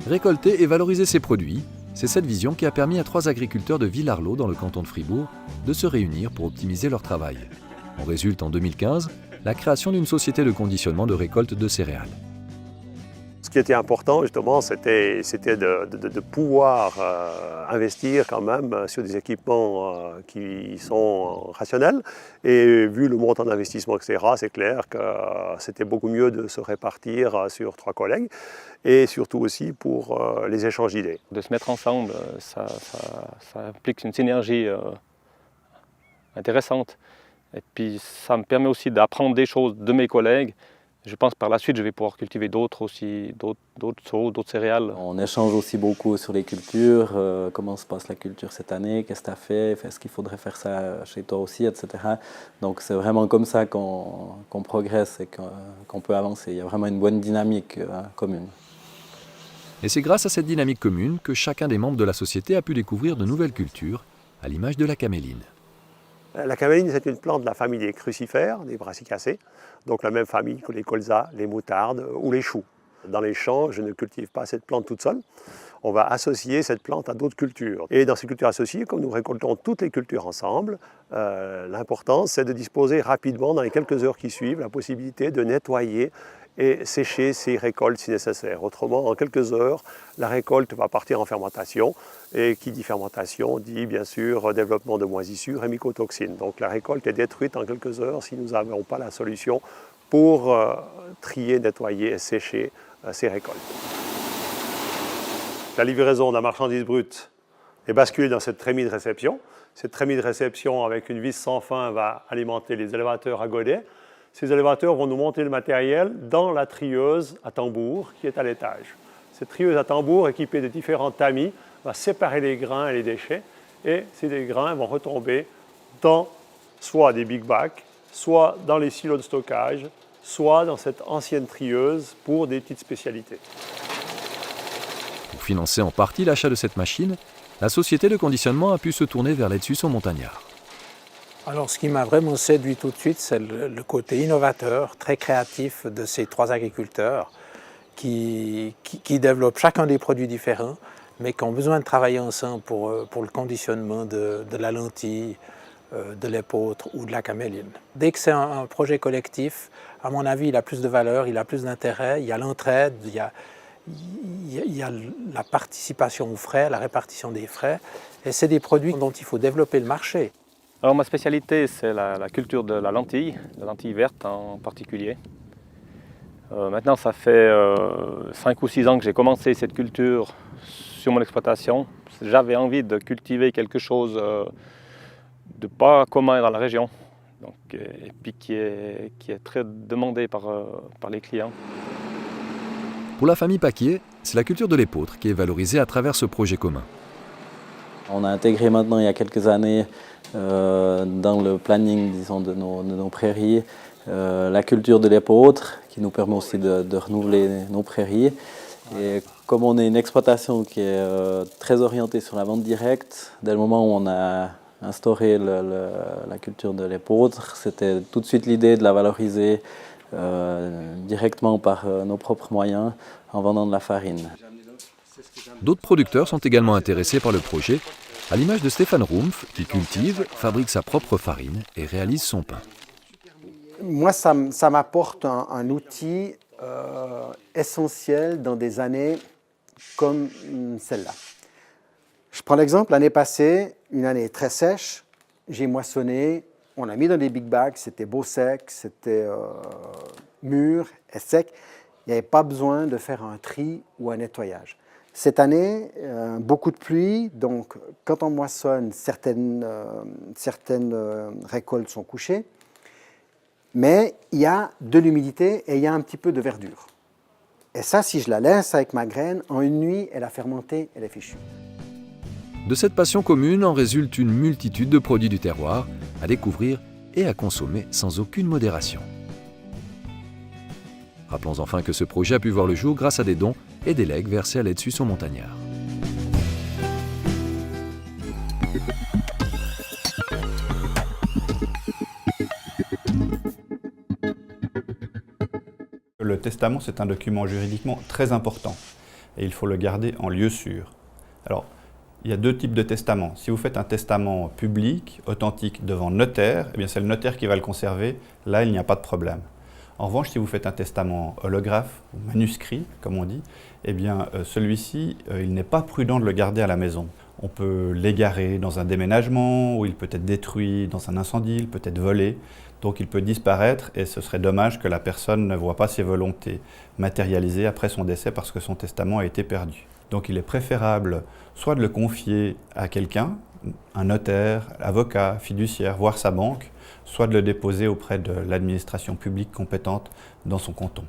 Récolter et valoriser ses produits, c'est cette vision qui a permis à 3 agriculteurs de Villarlot, dans le canton de Fribourg, de se réunir pour optimiser leur travail. En résulte en 2015 la création d'une société de conditionnement de récolte de céréales. Ce qui était important justement, c'était de pouvoir investir quand même sur des équipements qui sont rationnels. Et vu le montant d'investissement, etc., c'est clair que c'était beaucoup mieux de se répartir sur 3 collègues. Et surtout aussi pour les échanges d'idées. De se mettre ensemble, ça implique une synergie intéressante. Et puis ça me permet aussi d'apprendre des choses de mes collègues. Je pense que par la suite, je vais pouvoir cultiver d'autres céréales. On échange aussi beaucoup sur les cultures, comment se passe la culture cette année, qu'est-ce que tu as fait, est-ce qu'il faudrait faire ça chez toi aussi, etc. Donc c'est vraiment comme ça qu'on progresse et qu'on peut avancer. Il y a vraiment une bonne dynamique commune. Et c'est grâce à cette dynamique commune que chacun des membres de la société a pu découvrir de nouvelles cultures, à l'image de la caméline. La caméline, c'est une plante de la famille des crucifères, des brassicacées, donc la même famille que les colzas, les moutardes ou les choux. Dans les champs, je ne cultive pas cette plante toute seule. On va associer cette plante à d'autres cultures. Et dans ces cultures associées, comme nous récoltons toutes les cultures ensemble, l'important, c'est de disposer rapidement, dans les quelques heures qui suivent, la possibilité de nettoyer et sécher ces récoltes si nécessaire. Autrement, en quelques heures, la récolte va partir en fermentation. Et qui dit fermentation dit bien sûr développement de moisissures et mycotoxines. Donc la récolte est détruite en quelques heures si nous n'avons pas la solution pour trier, nettoyer et sécher ces récoltes. La livraison de la marchandise brute est basculée dans cette trémie de réception. Cette trémie de réception avec une vis sans fin va alimenter les élévateurs à godets. Ces élévateurs vont nous monter le matériel dans la trieuse à tambour qui est à l'étage. Cette trieuse à tambour équipée de différents tamis va séparer les grains et les déchets et ces grains vont retomber dans soit des big bacs, soit dans les silos de stockage, soit dans cette ancienne trieuse pour des petites spécialités. Pour financer en partie l'achat de cette machine, la société de conditionnement a pu se tourner vers l'aide suisse au montagnard. Alors, ce qui m'a vraiment séduit tout de suite, c'est le côté innovateur, très créatif de ces 3 agriculteurs qui développent chacun des produits différents, mais qui ont besoin de travailler ensemble pour le conditionnement de la lentille, de l'épeautre ou de la caméline. Dès que c'est un projet collectif, à mon avis, il a plus de valeur, il a plus d'intérêt, il y a l'entraide, il y a la participation aux frais, la répartition des frais, et c'est des produits dont il faut développer le marché. Alors ma spécialité, c'est la culture de la lentille verte en particulier. Maintenant, ça fait 5 ou 6 ans que j'ai commencé cette culture sur mon exploitation. J'avais envie de cultiver quelque chose de pas commun dans la région, donc, et puis qui est très demandé par les clients. Pour la famille Paquier, c'est la culture de l'épeautre qui est valorisée à travers ce projet commun. On a intégré maintenant, il y a quelques années, dans le planning disons, de nos prairies, la culture de l'épeautre, qui nous permet aussi de renouveler nos prairies. Et comme on est une exploitation qui est très orientée sur la vente directe, dès le moment où on a instauré la culture de l'épeautre, c'était tout de suite l'idée de la valoriser directement par nos propres moyens en vendant de la farine. D'autres producteurs sont également intéressés par le projet, à l'image de Stéphane Rumpf, qui cultive, fabrique sa propre farine et réalise son pain. Moi, ça m'apporte un outil essentiel dans des années comme celle-là. Je prends l'exemple, l'année passée, une année très sèche, j'ai moissonné, on l'a mis dans des big bags, c'était beau sec, c'était mûr et sec. Il n'y avait pas besoin de faire un tri ou un nettoyage. Cette année, beaucoup de pluie, donc quand on moissonne, certaines récoltes sont couchées, mais il y a de l'humidité et il y a un petit peu de verdure. Et ça, si je la laisse avec ma graine, en une nuit, elle a fermenté, elle est fichue. De cette passion commune en résulte une multitude de produits du terroir à découvrir et à consommer sans aucune modération. Rappelons enfin que ce projet a pu voir le jour grâce à des dons et des legs versés à l'aide suisse aux montagnards. Le testament, c'est un document juridiquement très important. et il faut le garder en lieu sûr. Alors, il y a deux types de testaments. Si vous faites un testament public, authentique, devant notaire, eh bien c'est le notaire qui va le conserver. Là, il n'y a pas de problème. En revanche, si vous faites un testament holographe, ou manuscrit, comme on dit, eh bien celui-ci, il n'est pas prudent de le garder à la maison. On peut l'égarer dans un déménagement, ou il peut être détruit dans un incendie, il peut être volé. Donc il peut disparaître et ce serait dommage que la personne ne voit pas ses volontés matérialisées après son décès parce que son testament a été perdu. Donc il est préférable soit de le confier à quelqu'un, un notaire, avocat, fiduciaire, voire sa banque, soit de le déposer auprès de l'administration publique compétente dans son canton.